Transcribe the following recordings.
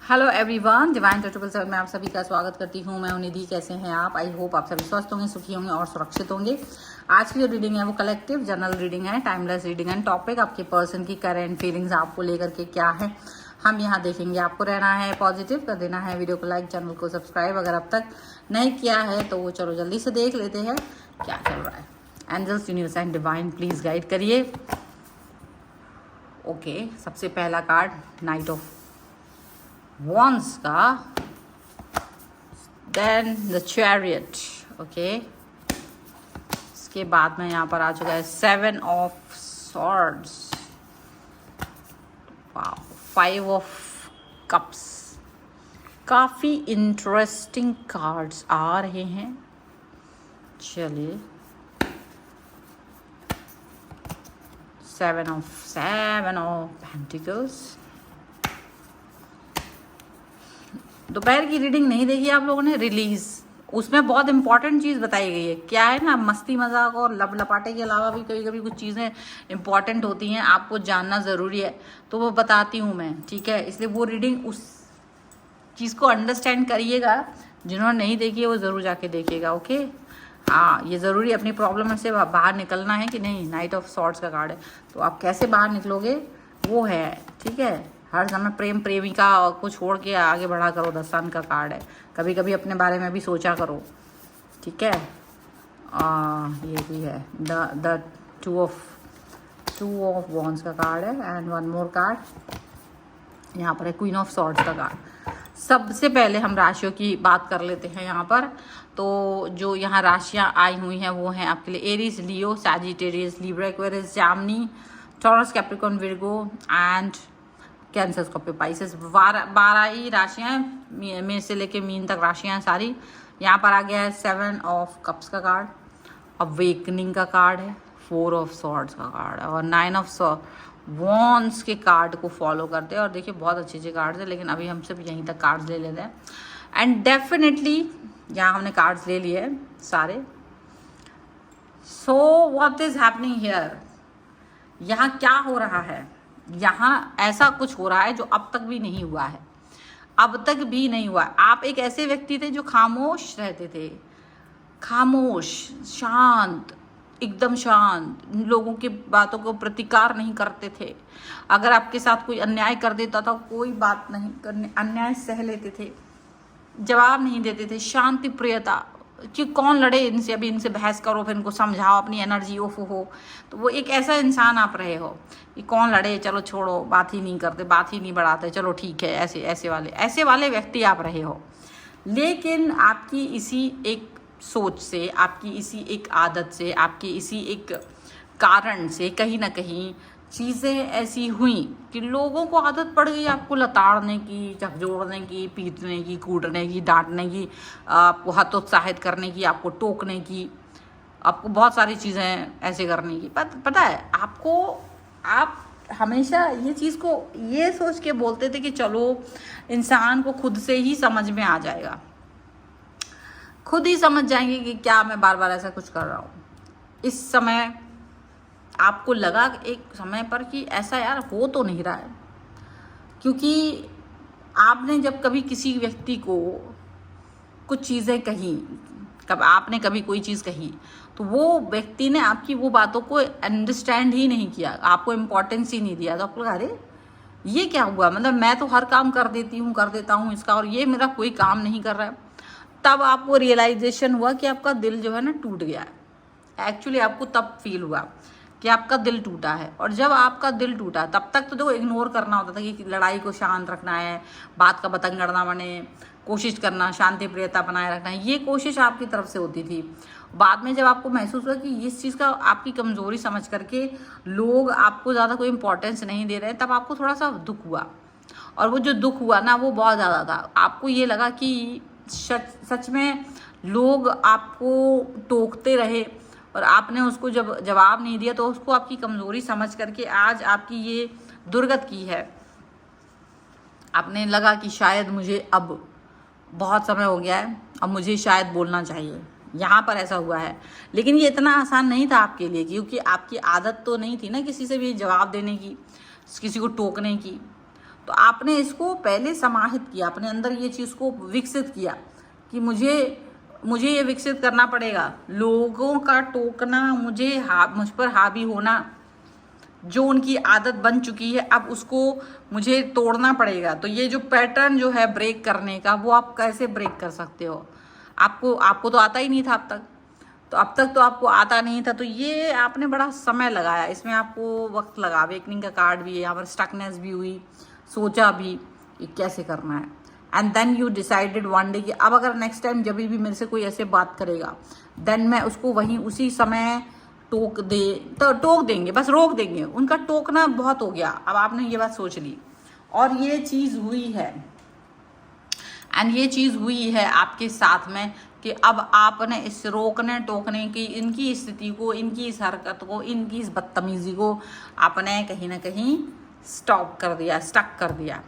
Hello everyone, divine 777 में आप सभी का स्वागत करती हूँ। मैं निधि। कैसे हैं आप? आई होप आप सभी स्वस्थ होंगे, सुखी होंगे और सुरक्षित होंगे। आज की जो रीडिंग है वो कलेक्टिव जनरल रीडिंग है, टाइमलेस रीडिंग है। टॉपिक आपके पर्सन की करेंट फीलिंग्स आपको लेकर के क्या है हम यहाँ देखेंगे। आपको रहना है पॉजिटिव, कर देना है वीडियो को लाइक, चैनल को सब्सक्राइब अगर अब तक नहीं किया है तो वो चलो जल्दी से देख लेते हैं क्या चल रहा है। Angels, universe and divine please guide करिए। ओके, सबसे पहला कार्ड नाइट ऑफ Wands का, देन द चैरियट। ओके, इसके बाद में यहाँ पर आ चुका है 7 ऑफ सॉर्ड्स, 5 ऑफ कप्स। काफ़ी इंटरेस्टिंग कार्ड्स आ रहे हैं। चलिए, 7 ऑफ पेंटिकल्स। दोपहर की रीडिंग नहीं देखी आप लोगों ने, रिलीज, उसमें बहुत इंपॉर्टेंट चीज़ बताई गई है। क्या है ना, मस्ती मजाक और लब लपाटे के अलावा भी कभी कभी कुछ चीज़ें इंपॉर्टेंट होती हैं, आपको जानना ज़रूरी है, तो वो बताती हूँ मैं, ठीक है। इसलिए वो रीडिंग उस चीज़ को अंडरस्टैंड करिएगा। जिन्होंने नहीं देखी है वो ज़रूर जाके देखिएगा। ओके, हाँ, ये ज़रूरी अपनी प्रॉब्लम से बाहर निकलना है कि नहीं। नाइट ऑफ सॉर्ड्स का कार्ड है, तो आप कैसे बाहर निकलोगे वो है, ठीक है। हर समय प्रेम प्रेमिका को छोड़ के आगे बढ़ा करो। द सन का कार्ड है, कभी कभी अपने बारे में भी सोचा करो, ठीक है। ये भी है द टू ऑफ वॉन्ड्स का कार्ड है। एंड वन मोर कार्ड यहाँ पर है क्वीन ऑफ सॉर्ड्स का कार्ड। सबसे पहले हम राशियों की बात कर लेते हैं यहाँ पर। तो जो यहाँ राशियाँ आई हुई हैं वो हैं आपके लिए Aries, Leo, Sagittarius, Libra, Aquarius, Jaimini, taurus, Capricorn, Virgo and cancer, Scorpio, Pisces. 12 ही राशियाँ हैं, मेष से लेके मीन तक राशियाँ हैं सारी। यहाँ पर आ गया है 7 ऑफ कप्स का कार्ड, अवेकनिंग का कार्ड है, 4 ऑफ सॉर्ड्स का कार्ड है और 9 ऑफ वॉन्ड्स के कार्ड को फॉलो करते हैं। और देखिए बहुत अच्छे अच्छे कार्ड्स हैं, लेकिन अभी हम सिर्फ यहीं तक कार्ड्स ले लेते हैं। एंड डेफिनेटली यहाँ हमने कार्ड्स ले लिए हैं सारे। So what is happening here, यहाँ क्या हो रहा है? यहाँ ऐसा कुछ हो रहा है जो अब तक भी नहीं हुआ है, अब तक भी नहीं हुआ। आप एक ऐसे व्यक्ति थे जो खामोश रहते थे, खामोश, शांत, एकदम शांत, लोगों की बातों को प्रतिकार नहीं करते थे। अगर आपके साथ कोई अन्याय कर देता था कोई बात नहीं करने, अन्याय सह लेते थे, जवाब नहीं देते थे, शांति प्रियता कि कौन लड़े इनसे, अभी इनसे बहस करो, फिर इनको समझाओ, अपनी एनर्जी ऑफ हो। तो वो एक ऐसा इंसान आप रहे हो कि कौन लड़े, चलो छोड़ो, बात ही नहीं करते, बात ही नहीं बढ़ाते, चलो ठीक है, ऐसे वाले व्यक्ति आप रहे हो। लेकिन आपकी इसी एक सोच से, आपकी इसी एक आदत से, आपकी इसी एक कारण से कहीं ना कहीं चीज़ें ऐसी हुई कि लोगों को आदत पड़ गई आपको लताड़ने की, झकझोड़ने की, पीटने की, कूटने की, डांटने की, आपको हतोत्साहित करने की, आपको टोकने की, आपको बहुत सारी चीज़ें ऐसे करने की। पता है आपको, आप हमेशा ये चीज़ को ये सोच के बोलते थे कि चलो इंसान को खुद से ही समझ में आ जाएगा, खुद ही समझ जाएंगे कि क्या मैं बार बार ऐसा कुछ कर रहा हूँ। इस समय आपको लगा एक समय पर कि ऐसा यार हो तो नहीं रहा है, क्योंकि आपने जब कभी किसी व्यक्ति को कुछ चीज़ें कही, कब आपने कभी कोई चीज़ कही, तो वो व्यक्ति ने आपकी वो बातों को अंडरस्टैंड ही नहीं किया, आपको इम्पोर्टेंस ही नहीं दिया। तो आपको लगा अरे ये क्या हुआ, मतलब मैं तो हर काम कर देता हूँ इसका, और ये मेरा कोई काम नहीं कर रहा है। तब आपको रियलाइजेशन हुआ कि आपका दिल जो है ना टूट गया है। एक्चुअली आपको तब फील हुआ कि आपका दिल टूटा है। और जब आपका दिल टूटा, तब तक तो देखो इग्नोर करना होता था कि लड़ाई को शांत रखना है, बात का बतंगड़ ना बने, कोशिश करना, शांति प्रियता बनाए रखना है, ये कोशिश आपकी तरफ से होती थी। बाद में जब आपको महसूस हुआ कि इस चीज़ का आपकी कमज़ोरी समझ करके लोग आपको ज़्यादा कोई इंपॉर्टेंस नहीं दे रहे, तब आपको थोड़ा सा दुख हुआ। और वो जो दुख हुआ ना वो बहुत ज़्यादा था। आपको ये लगा कि सच में लोग आपको टोकते रहे और आपने उसको जब जवाब नहीं दिया, तो उसको आपकी कमज़ोरी समझ करके आज आपकी ये दुर्गत की है। आपने लगा कि शायद मुझे अब बहुत समय हो गया है, अब मुझे शायद बोलना चाहिए। यहाँ पर ऐसा हुआ है, लेकिन ये इतना आसान नहीं था आपके लिए, क्योंकि आपकी आदत तो नहीं थी ना किसी से भी जवाब देने की, किसी को टोकने की। तो आपने इसको पहले समाहित किया, अपने अंदर ये चीज़ को विकसित किया कि मुझे ये विकसित करना पड़ेगा, लोगों का टोकना, मुझ पर हावी होना, जो उनकी आदत बन चुकी है अब उसको मुझे तोड़ना पड़ेगा। तो ये जो पैटर्न जो है ब्रेक करने का, वो आप कैसे ब्रेक कर सकते हो? आपको तो आता ही नहीं था अब तक, तो अब तक तो आपको आता नहीं था, तो ये आपने बड़ा समय लगाया, इसमें आपको वक्त लगा। अवेकनिंग का कार्ड भी है यहाँ पर, स्टकनेस भी हुई, सोचा भी कि कैसे करना है, and then you decided one day कि अब अगर नेक्स्ट टाइम जब भी मेरे से कोई ऐसे बात करेगा, देन मैं उसको वहीं उसी समय टोक देंगे, बस रोक देंगे। उनका टोकना बहुत हो गया, अब आपने ये बात सोच ली और ये चीज़ हुई है, एंड ये चीज़ हुई है आपके साथ में कि अब आपने इस रोकने टोकने की, इनकी स्थिति को, इनकी इस हरकत को, इनकी इस बदतमीजी को आपने कहीं ना कहीं स्टॉप कर दिया, स्टक कर दिया।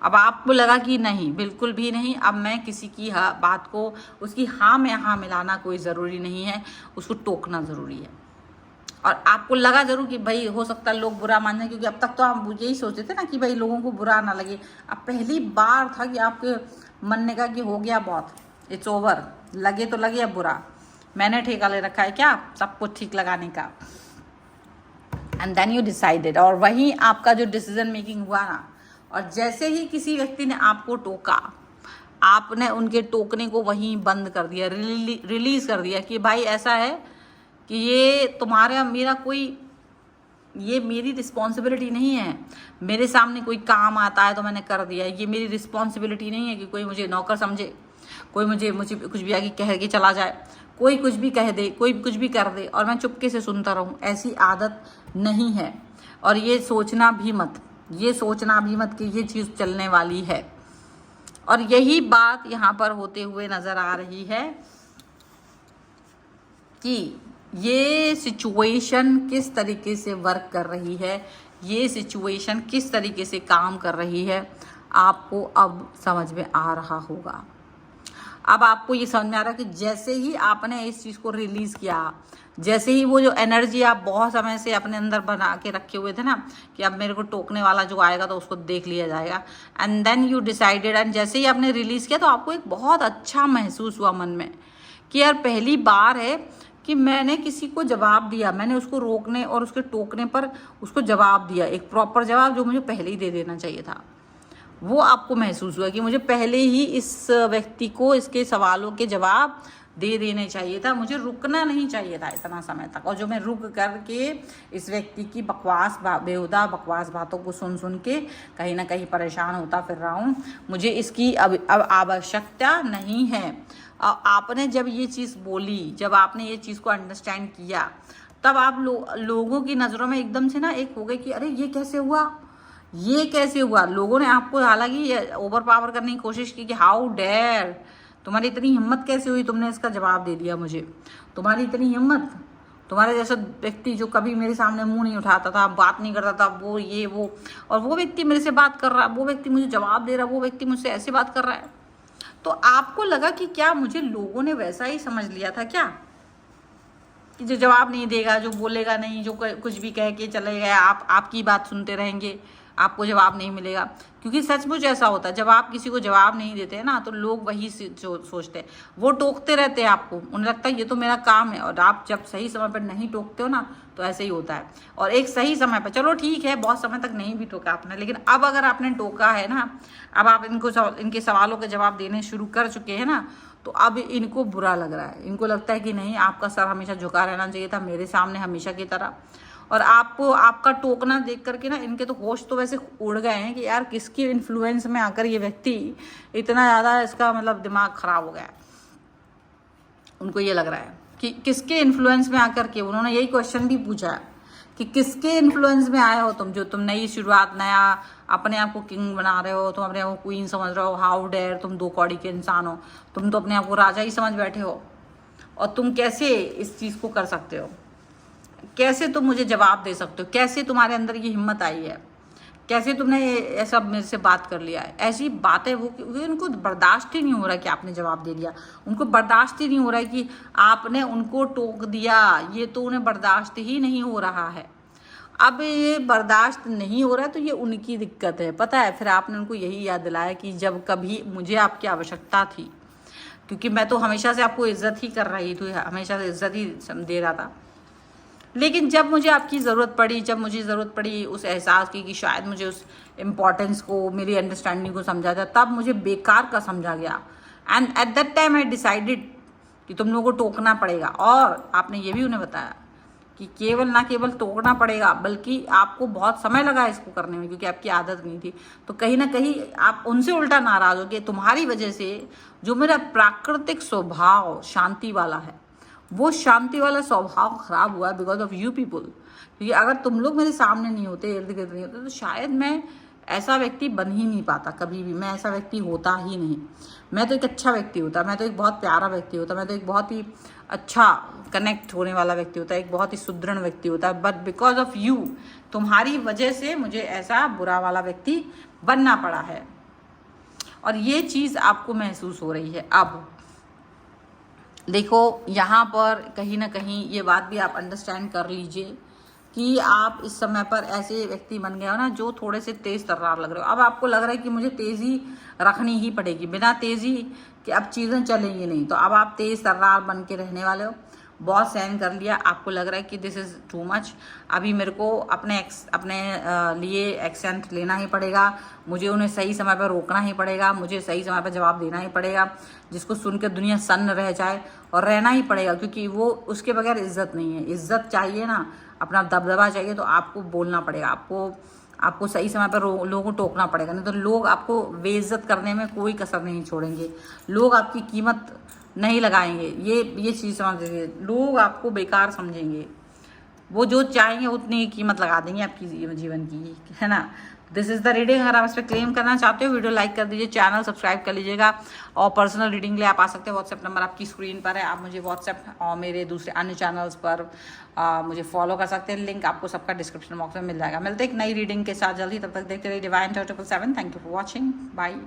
अब आपको लगा कि नहीं, बिल्कुल भी नहीं, अब मैं किसी की बात को उसकी हाँ में हाँ मिलाना कोई ज़रूरी नहीं है, उसको टोकना ज़रूरी है। और आपको लगा ज़रूर कि भाई हो सकता है लोग बुरा मान जाए, क्योंकि अब तक तो आप यही सोचते थे ना कि भाई लोगों को बुरा ना लगे। अब पहली बार था कि आपके मन ने कहा कि हो गया बहुत, इट्स ओवर, लगे तो लगे, अब बुरा, मैंने ठेका ले रखा है क्या सब कुछ ठीक लगाने का। एंड देन यू डिसाइडेड, और वहीं आपका जो डिसीजन मेकिंग हुआ ना, और जैसे ही किसी व्यक्ति ने आपको टोका, आपने उनके टोकने को वहीं बंद कर दिया, रिलीज कर दिया कि भाई ऐसा है कि ये तुम्हारा मेरा कोई, ये मेरी रिस्पॉन्सिबिलिटी नहीं है। मेरे सामने कोई काम आता है तो मैंने कर दिया, ये मेरी रिस्पॉन्सिबिलिटी नहीं है कि कोई मुझे नौकर समझे, कोई मुझे कुछ भी आगे कह के चला जाए, कोई कुछ भी कह दे, कोई कुछ भी कर दे और मैं चुपके से सुनता रहूं। ऐसी आदत नहीं है, और ये सोचना भी मत कि ये चीज़ चलने वाली है। और यही बात यहाँ पर होते हुए नज़र आ रही है कि ये सिचुएशन किस तरीके से वर्क कर रही है, ये सिचुएशन किस तरीके से काम कर रही है, आपको अब समझ में आ रहा होगा। अब आपको ये समझ में आ रहा है कि जैसे ही आपने इस चीज़ को रिलीज़ किया, जैसे ही वो जो एनर्जी आप बहुत समय से अपने अंदर बना के रखे हुए थे ना कि अब मेरे को टोकने वाला जो आएगा तो उसको देख लिया जाएगा, and then you decided, and जैसे ही आपने रिलीज़ किया तो आपको एक बहुत अच्छा महसूस हुआ मन में कि यार पहली बार है कि मैंने किसी को जवाब दिया, मैंने उसको रोकने और उसके टोकने पर उसको जवाब दिया, एक प्रॉपर जवाब जो मुझे पहले ही दे देना चाहिए था। वो आपको महसूस हुआ कि मुझे पहले ही इस व्यक्ति को इसके सवालों के जवाब दे देने चाहिए था, मुझे रुकना नहीं चाहिए था इतना समय तक। और जो मैं रुक करके इस व्यक्ति की बेहुदा बकवास बातों को सुन के कहीं ना कहीं परेशान होता फिर रहा हूँ, मुझे इसकी अब आवश्यकता नहीं है। आपने जब ये चीज़ बोली, जब आपने ये चीज़ को अंडरस्टैंड किया, तब आप लोगों की नज़रों में एकदम से ना एक हो गए कि अरे ये कैसे हुआ, ये कैसे हुआ। लोगों ने आपको हालांकि ओवर पावर करने की कोशिश की कि हाउ डेयर, तुम्हारी इतनी हिम्मत कैसे हुई, तुमने इसका जवाब दे दिया मुझे, तुम्हारी इतनी हिम्मत, तुम्हारे जैसा व्यक्ति जो कभी मेरे सामने मुंह नहीं उठाता था, बात नहीं करता था, वो ये वो, और वो व्यक्ति मेरे से बात कर रहा है, वो व्यक्ति मुझे जवाब दे रहा है, वो व्यक्ति मुझसे ऐसे बात कर रहा है। तो आपको लगा कि क्या मुझे लोगों ने वैसा ही समझ लिया था क्या, कि जो जवाब नहीं देगा, जो बोलेगा नहीं, जो कुछ भी कह के चले गए, आपकी बात सुनते रहेंगे, आपको जवाब नहीं मिलेगा। क्योंकि सचमुच ऐसा होता है, जब आप किसी को जवाब नहीं देते हैं ना तो लोग वही सोचते हैं, वो टोकते रहते हैं आपको, उन्हें लगता है ये तो मेरा काम है। और आप जब सही समय पर नहीं टोकते हो ना तो ऐसे ही होता है। और एक सही समय पर, चलो ठीक है बहुत समय तक नहीं भी टोका आपने, लेकिन अब अगर आपने टोका है ना, अब आप इनके सवालों के जवाब देने शुरू कर चुके हैं ना, तो अब इनको बुरा लग रहा है, इनको लगता है कि नहीं, आपका सर हमेशा झुका रहना चाहिए था मेरे सामने हमेशा की तरह। और आपको आपका टोकना देख करके ना इनके तो होश तो वैसे उड़ गए हैं कि यार किसकी इन्फ्लुएंस में आकर ये व्यक्ति इतना ज़्यादा, इसका मतलब दिमाग खराब हो गया। उनको ये लग रहा है कि किसके इन्फ्लुएंस में आकर के, उन्होंने यही क्वेश्चन भी पूछा है कि किसके इन्फ्लुएंस में आए हो तुम, जो तुम नई शुरुआत, नया अपने आप को किंग बना रहे हो, तुम अपने आप को क्वीन समझ रहे हो, हाउ डेयर, तुम दो कौड़ी के इंसान हो, तुम तो अपने आप को राजा ही समझ बैठे हो, और तुम कैसे इस चीज़ को कर सकते हो, कैसे तुम मुझे जवाब दे सकते हो, कैसे तुम्हारे अंदर ये हिम्मत आई है, कैसे तुमने ऐसा मेरे से बात कर लिया है। ऐसी बातें वो उनको बर्दाश्त ही नहीं हो रहा कि आपने जवाब दे दिया, उनको बर्दाश्त ही नहीं हो रहा है कि आपने उनको टोक दिया, ये तो उन्हें बर्दाश्त ही नहीं हो रहा है। अब ये बर्दाश्त नहीं हो रहा है तो ये उनकी दिक्कत है, पता है। फिर आपने उनको यही याद दिलाया कि जब कभी मुझे आपकी आवश्यकता थी, क्योंकि मैं तो हमेशा से आपको इज्जत ही कर रही थी, हमेशा से इज्जत ही दे रहा था, लेकिन जब मुझे आपकी ज़रूरत पड़ी, जब मुझे ज़रूरत पड़ी उस एहसास की कि शायद मुझे उस इम्पोर्टेंस को, मेरी अंडरस्टैंडिंग को समझा जाए, तब मुझे बेकार का समझा गया। And at that time I decided कि तुम लोगों को टोकना पड़ेगा। और आपने ये भी उन्हें बताया कि केवल ना केवल टोकना पड़ेगा, बल्कि आपको बहुत समय लगा इसको करने में, क्योंकि आपकी आदत नहीं थी। तो कहीं ना कहीं आप उनसे उल्टा नाराज़ हो कि तुम्हारी वजह से जो मेरा प्राकृतिक स्वभाव शांति वाला है, वो शांति वाला स्वभाव खराब हुआ बिकॉज ऑफ यू पीपल। क्योंकि अगर तुम लोग मेरे सामने नहीं होते, इर्द गिर्द नहीं होते, तो शायद मैं ऐसा व्यक्ति बन ही नहीं पाता, कभी भी मैं ऐसा व्यक्ति होता ही नहीं। मैं तो एक अच्छा व्यक्ति होता, मैं तो एक बहुत प्यारा व्यक्ति होता, मैं तो एक बहुत ही अच्छा कनेक्ट होने वाला व्यक्ति होता, एक बहुत ही सुदृढ़ व्यक्ति होता, बट बिकॉज ऑफ यू, तुम्हारी वजह से मुझे ऐसा बुरा वाला व्यक्ति बनना पड़ा है। और ये चीज़ आपको महसूस हो रही है। अब देखो, यहाँ पर कहीं ना कहीं ये बात भी आप अंडरस्टैंड कर लीजिए कि आप इस समय पर ऐसे व्यक्ति बन गए हो ना, जो थोड़े से तेज तर्रार लग रहे हो। अब आपको लग रहा है कि मुझे तेज़ी रखनी ही पड़ेगी, बिना तेज़ी कि अब चीज़ें चलेंगी नहीं। तो अब आप तेज तर्रार बन के रहने वाले हो। बहुत सहन कर लिया, आपको लग रहा है कि दिस इज़ टू मच, अभी मेरे को अपने लिए एक्शन लेना ही पड़ेगा, मुझे उन्हें सही समय पर रोकना ही पड़ेगा, मुझे सही समय पर जवाब देना ही पड़ेगा, जिसको सुनकर दुनिया सन्न रह जाए, और रहना ही पड़ेगा, क्योंकि वो उसके बगैर इज्जत नहीं है। इज्जत चाहिए ना, अपना दबदबा चाहिए, तो आपको बोलना पड़ेगा, आपको सही समय पर लोगों को टोकना पड़ेगा, नहीं तो लोग आपको बेइज्जत करने में कोई कसर नहीं छोड़ेंगे, लोग आपकी कीमत नहीं लगाएंगे। ये चीज़ समझ लीजिए, लोग आपको बेकार समझेंगे, वो जो चाहेंगे उतनी कीमत लगा देंगे आपकी जीवन की, है ना। This is the reading. अगर आप इस पर क्लेम करना चाहते हो, वीडियो लाइक कर दीजिए, चैनल सब्सक्राइब कर लीजिएगा, और पर्सनल रीडिंग के लिए आप आ सकते हैं। व्हाट्सएप नंबर आपकी स्क्रीन पर है, आप मुझे व्हाट्सएप और मेरे दूसरे अन्य चैनल्स पर मुझे फॉलो कर सकते हैं। लिंक आपको सबका डिस्क्रिप्शन बॉक्स में मिल जाएगा। मिलते हैं एक नई रीडिंग के साथ जल्दी, तब तक देखते रहिए divine 777। Thank you for watching, bye.